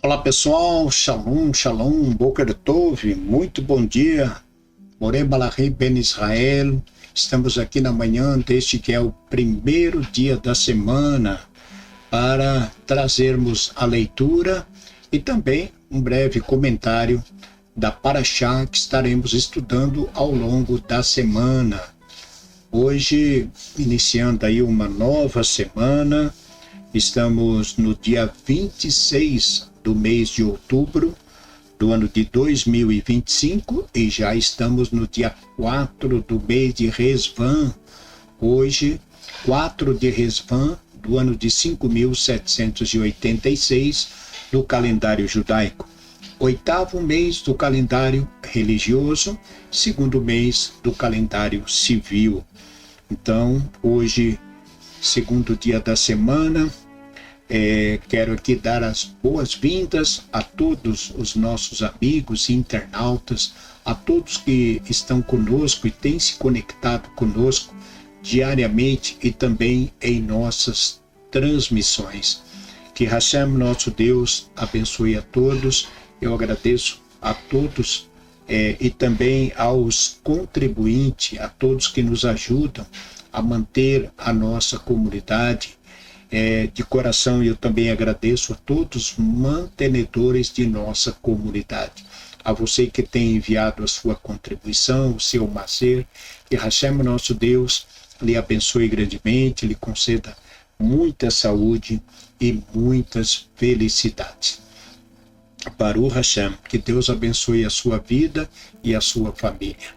Olá pessoal, Shalom, Shalom, Boker Tov, muito bom dia, Moré Balahi Ben Israel. Estamos aqui na manhã deste que é o primeiro dia da semana para trazermos a leitura e também um breve comentário da Parashá que estaremos estudando ao longo da semana. Hoje, iniciando aí uma nova semana, estamos no dia 26 do mês de outubro do ano de 2025 e já estamos no dia 4 do mês de Resvan, hoje 4 de Resvan do ano de 5.786 do calendário judaico, oitavo mês do calendário religioso, segundo mês do calendário civil. Então, hoje, segundo dia da semana, quero aqui dar as boas-vindas a todos os nossos amigos e internautas, a todos que estão conosco e têm se conectado conosco diariamente e também em nossas transmissões. Que Hashem, nosso Deus, abençoe a todos. Eu agradeço a todos e também aos contribuintes, a todos que nos ajudam a manter a nossa comunidade. De coração, eu também agradeço a todos os mantenedores de nossa comunidade. A você que tem enviado a sua contribuição, o seu maser, que Hashem, nosso Deus, lhe abençoe grandemente, lhe conceda muita saúde e muitas felicidades. Baruch Hashem, que Deus abençoe a sua vida e a sua família.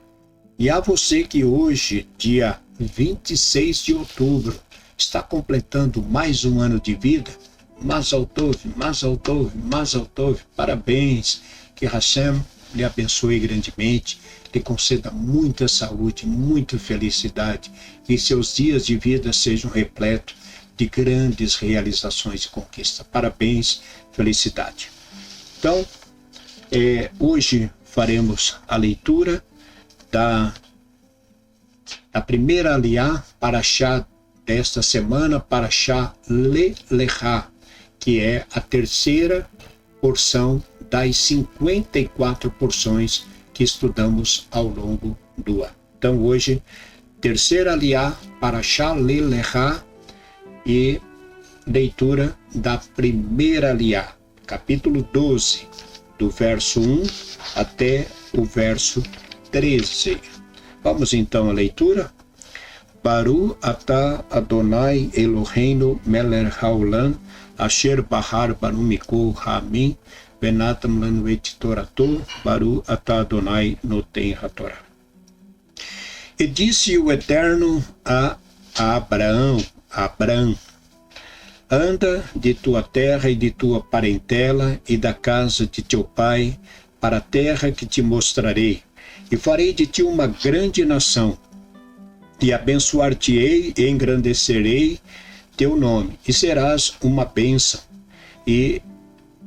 E a você que hoje, dia 26 de outubro, está completando mais um ano de vida, Mazal Tov, Mazal Tov, Mazal Tov, parabéns, que Hashem lhe abençoe grandemente, lhe conceda muita saúde, muita felicidade, que seus dias de vida sejam repletos de grandes realizações e conquistas. Parabéns, felicidade. Então, hoje faremos a leitura da primeira aliá, Parashá desta semana, Parashá Lelechá, que é a terceira porção das 54 porções que estudamos ao longo do ano. Então hoje, terceira aliá, Parashá Lelechá e leitura da primeira aliá, capítulo 12, do verso 1 até o verso 13. Vamos então à leitura. Baru atah Adonai Eloheinu melech haolam asher bahar banu mikol ha'amim venatam lanu et torato Baru atah Adonai noten hatorá. E disse o Eterno a Abraão, anda de tua terra e de tua parentela e da casa de teu pai para a terra que te mostrarei, e farei de ti uma grande nação, e abençoar-te-ei e engrandecerei teu nome, e serás uma bênção. E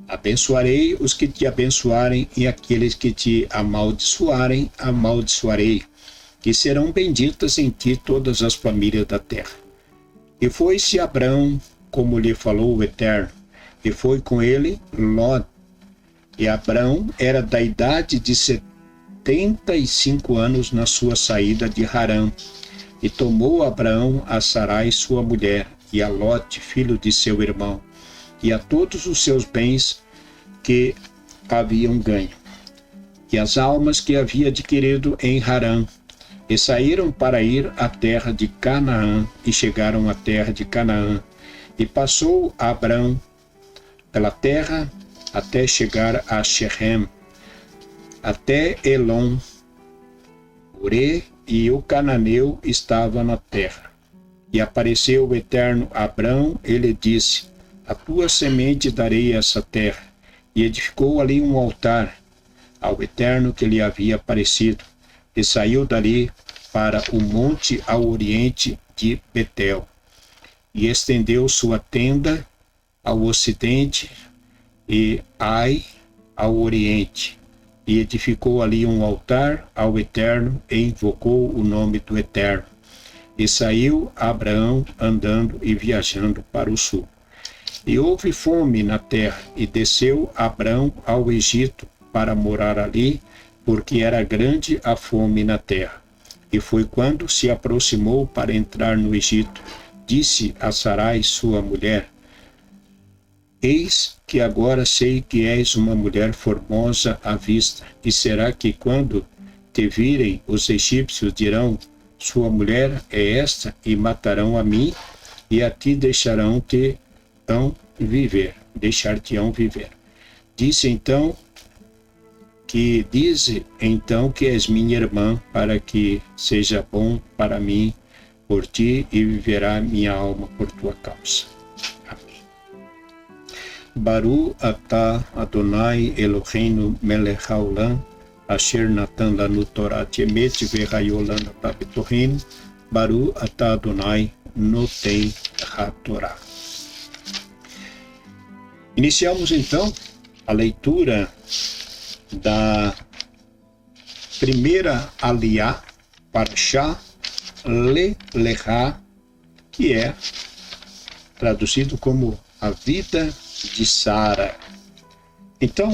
abençoarei os que te abençoarem, e aqueles que te amaldiçoarem, amaldiçoarei. E serão benditas em ti todas as famílias da terra. E foi-se Abrão, como lhe falou o Eterno, e foi com ele Ló. E Abrão era da idade de 75 anos na sua saída de Harã. E tomou Abraão a Sarai sua mulher, e a Lote, filho de seu irmão, e a todos os seus bens que haviam ganho, e as almas que havia adquirido em Harã, e saíram para ir à terra de Canaã, e chegaram à terra de Canaã, e passou Abrão pela terra até chegar a Shechem, até Elon, Ure, e o cananeu estava na terra. E apareceu o Eterno a Abrão, ele disse: a tua semente darei essa terra. E edificou ali um altar ao Eterno que lhe havia aparecido, e saiu dali para o monte ao oriente de Betel, e estendeu sua tenda ao ocidente e Ai ao oriente, e edificou ali um altar ao Eterno e invocou o nome do Eterno. E saiu Abraão andando e viajando para o sul. E houve fome na terra, e desceu Abrão ao Egito para morar ali, porque era grande a fome na terra. E foi quando se aproximou para entrar no Egito, disse a Sarai, sua mulher: eis que agora sei que és uma mulher formosa à vista, e será que quando te virem os egípcios dirão: sua mulher é esta, e matarão a mim, e a ti deixar-te-ão viver. Diz então que és minha irmã, para que seja bom para mim por ti, e viverá minha alma por tua causa. Amém. Baru atah Adonai Eloheinu melech haolam, asher natan lanu Torat emet vehayo lanu betorim, Baru atah Adonai noten hatorah. Iniciamos então a leitura da primeira aliá, Parashá Lelechá, que é traduzido como a vida de Sara. Então,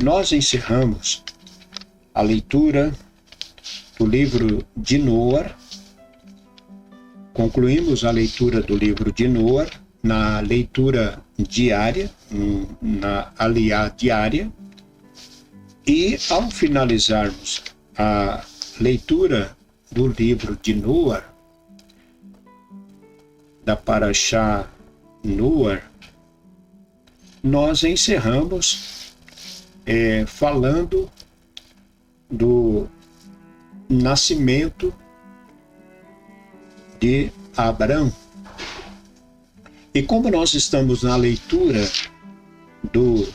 nós encerramos a leitura do livro de Noar, concluímos a leitura do livro de Noar na leitura diária, na aliá diária, e ao finalizarmos a leitura do livro de Noar, da Parashá Noar, nós encerramos falando do nascimento de Abrão. E como nós estamos na leitura do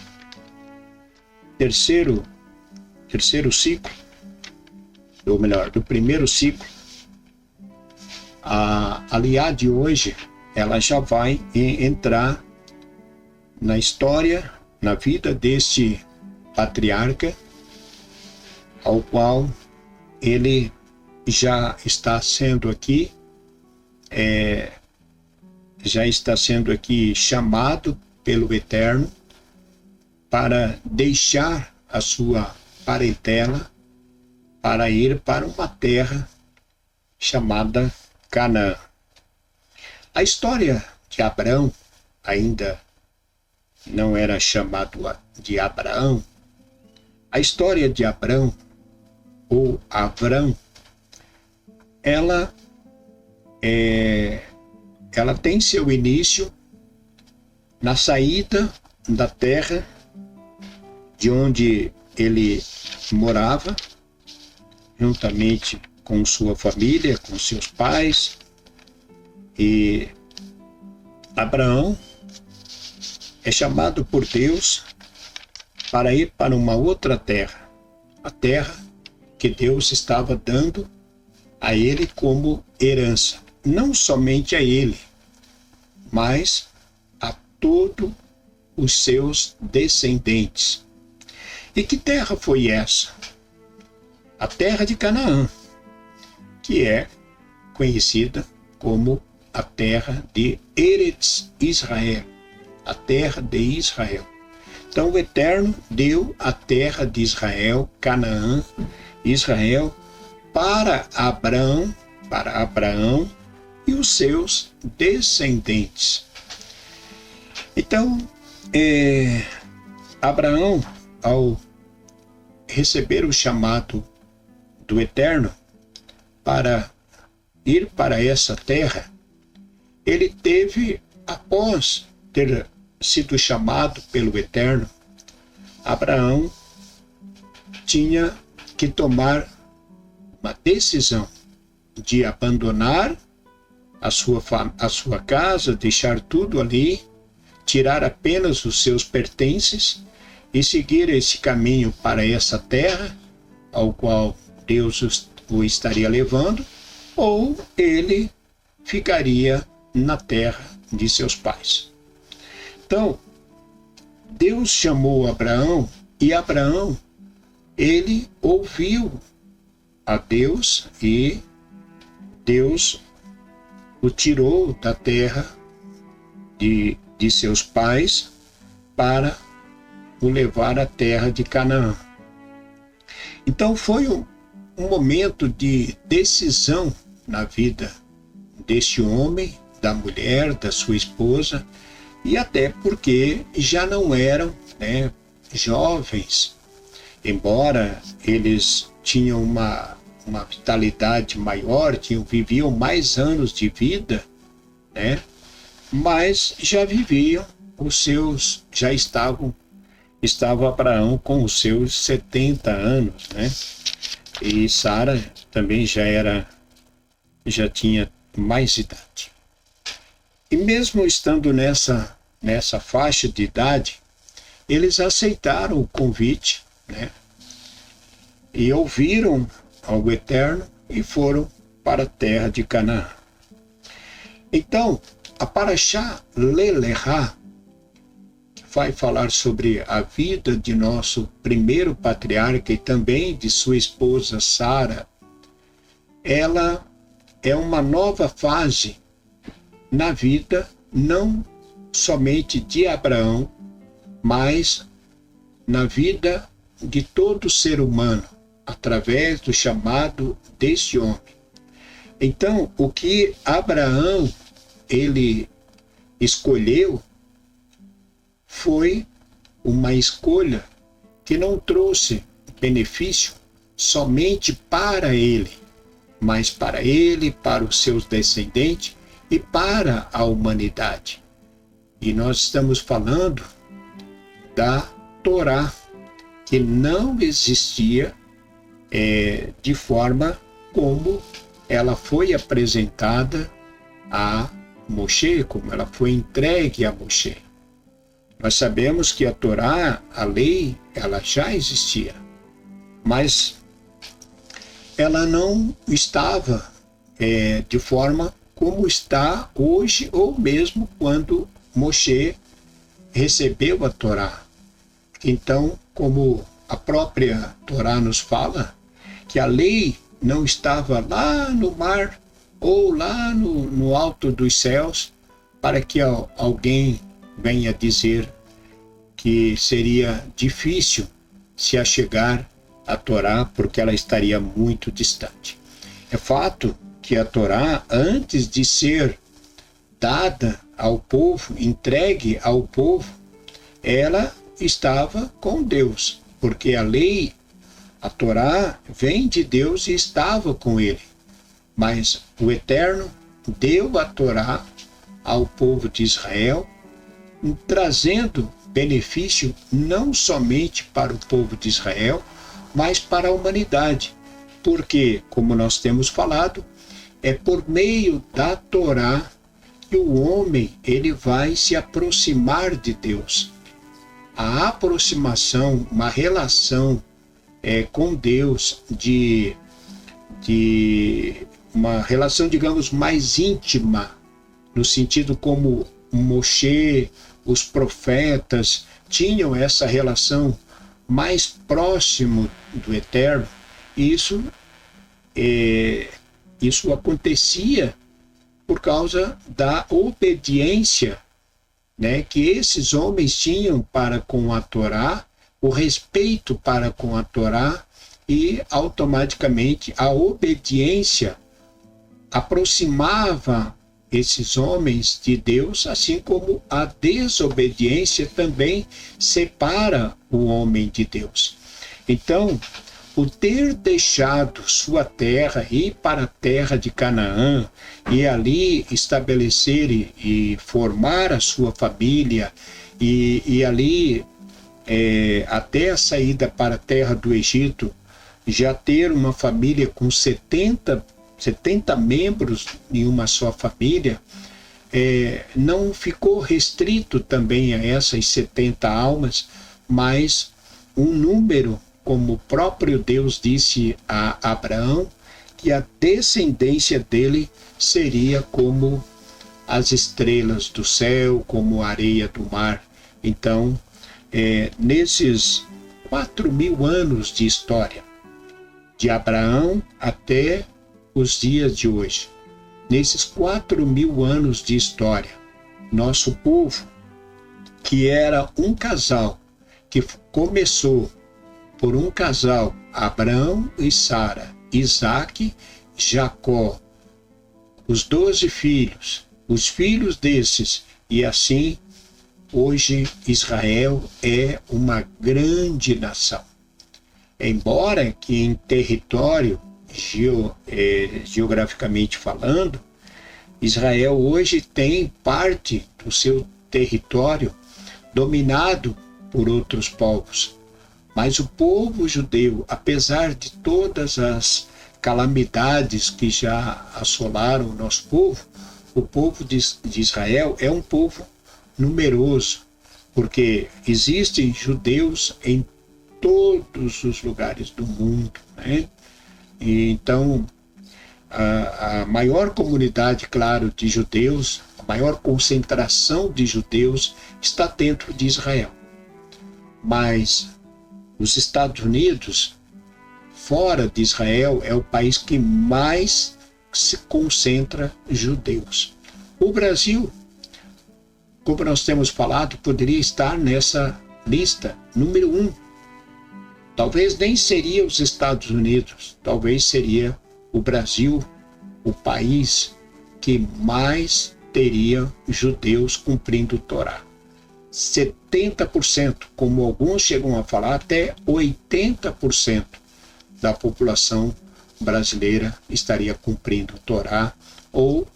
terceiro ciclo, ou melhor, do primeiro ciclo, a aliá de hoje, ela já vai entrar na história, na vida deste patriarca, ao qual ele já está sendo aqui, chamado pelo Eterno para deixar a sua parentela para ir para uma terra chamada Canaã. A história de Abrão ainda não era chamado de Abraão. A história de Abrão, ou Avrão, ela tem seu início na saída da terra de onde ele morava, juntamente com sua família, com seus pais. E Abraão é chamado por Deus para ir para uma outra terra, a terra que Deus estava dando a ele como herança, não somente a ele, mas a todos os seus descendentes. E que terra foi essa? A terra de Canaã, que é conhecida como a terra de Eretz Israel, a terra de Israel. Então o Eterno deu a terra de Israel, Canaã, Israel, para Abraão e os seus descendentes. Então, Abraão, ao receber o chamado do Eterno para ir para essa terra, ele teve, após ter sido chamado pelo Eterno, Abraão tinha que tomar uma decisão de abandonar a sua casa, deixar tudo ali, tirar apenas os seus pertences e seguir esse caminho para essa terra ao qual Deus o estaria levando, ou ele ficaria na terra de seus pais. Então, Deus chamou Abraão, e Abraão, ele ouviu a Deus, e Deus o tirou da terra de de seus pais para o levar à terra de Canaã. Então foi um momento de decisão na vida deste homem, da mulher, da sua esposa, e até porque já não eram, jovens, embora eles tinham uma vitalidade maior, viviam mais anos de vida, mas já viviam estava Abraão com os seus 70 anos, e Sara também já tinha mais idade. E mesmo estando nessa faixa de idade, eles aceitaram o convite, e ouviram ao Eterno e foram para a terra de Canaã. Então, a Parashá Lelechá vai falar sobre a vida de nosso primeiro patriarca e também de sua esposa Sara. Ela é uma nova fase na vida, não somente de Abraão, mas na vida de todo ser humano, através do chamado deste homem. Então, o que Abraão ele escolheu foi uma escolha que não trouxe benefício somente para ele, mas para ele, para os seus descendentes e para a humanidade. E nós estamos falando da Torá, que não existia de forma como ela foi apresentada a Moshe, como ela foi entregue a Moshe. Nós sabemos que a Torá, a lei, ela já existia, mas ela não estava de forma como está hoje, ou mesmo quando Moshe recebeu a Torá. Então, como a própria Torá nos fala, que a lei não estava lá no mar ou lá no alto dos céus, para que alguém venha dizer que seria difícil se achegar à Torá, porque ela estaria muito distante. É fato que a Torá, antes de ser dada ao povo, entregue ao povo, ela estava com Deus, porque a lei, a Torá, vem de Deus e estava com ele. Mas o Eterno deu a Torá ao povo de Israel, trazendo benefício não somente para o povo de Israel, mas para a humanidade. Porque, como nós temos falado, é por meio da Torá que o homem ele vai se aproximar de Deus. A aproximação, uma relação com Deus, de uma relação, digamos, mais íntima, no sentido como Moshe, os profetas tinham essa relação mais próximo do Eterno. Isso acontecia por causa da obediência, que esses homens tinham para com a Torá, o respeito para com a Torá, e automaticamente a obediência aproximava esses homens de Deus, assim como a desobediência também separa o homem de Deus. Então, o ter deixado sua terra, ir para a terra de Canaã, e ali estabelecer e formar a sua família, e ali, até a saída para a terra do Egito, já ter uma família com 70 membros em uma só família, não ficou restrito também a essas 70 almas, mas um número, como o próprio Deus disse a Abraão, que a descendência dele seria como as estrelas do céu, como a areia do mar. Então, nesses 4.000 anos de história, de Abraão até os dias de hoje, nesses 4.000 anos de história, nosso povo que era um casal que começou por um casal, Abraão e Sara, Isaque, Jacó, os 12 filhos, os filhos desses, e assim hoje Israel é uma grande nação. Embora que em território, geograficamente falando, Israel hoje tem parte do seu território dominado por outros povos. Mas o povo judeu, apesar de todas as calamidades que já assolaram o nosso povo, o povo de Israel é um povo numeroso, porque existem judeus em todos os lugares do mundo, né? E então, a maior comunidade, claro, de judeus, a maior concentração de judeus está dentro de Israel. Mas os Estados Unidos, fora de Israel, é o país que mais se concentra judeus. O Brasil, como nós temos falado, poderia estar nessa lista, número 1. Talvez nem seria os Estados Unidos, talvez seria o Brasil, o país que mais teria judeus cumprindo o Torá. 70%, como alguns chegam a falar, até 80% da população brasileira estaria cumprindo o Torá ou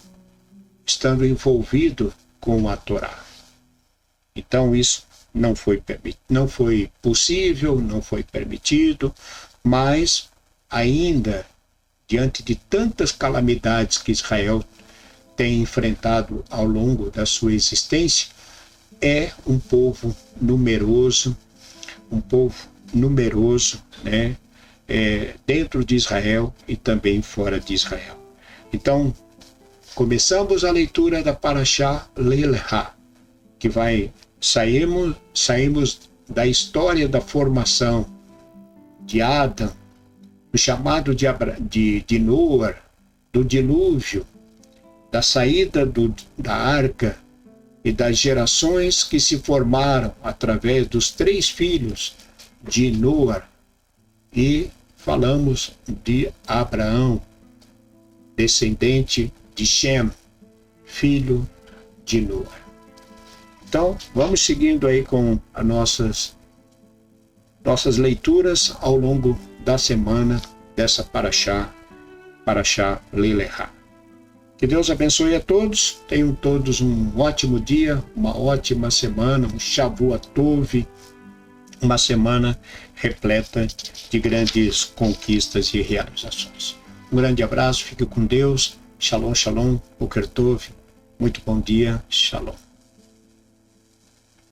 estando envolvido com a Torá. Então isso não foi possível, não foi permitido, mas ainda, diante de tantas calamidades que Israel tem enfrentado ao longo da sua existência, é um povo numeroso, né, dentro de Israel e também fora de Israel. Então, começamos a leitura da Parashá Lei-Lechá, que saímos da história da formação de Adão, do chamado de Noé, do dilúvio, da saída da arca e das gerações que se formaram através dos 3 filhos de Noé. E falamos de Abraão, descendente de Shem, filho de Noé. Então, vamos seguindo aí com as nossas leituras ao longo da semana dessa Parashá Lei-Lechá. Que Deus abençoe a todos, tenham todos um ótimo dia, uma ótima semana, um Shavuot Tov, uma semana repleta de grandes conquistas e realizações. Um grande abraço, fique com Deus, Shalom, Shalom, Boker Tov, muito bom dia, Shalom.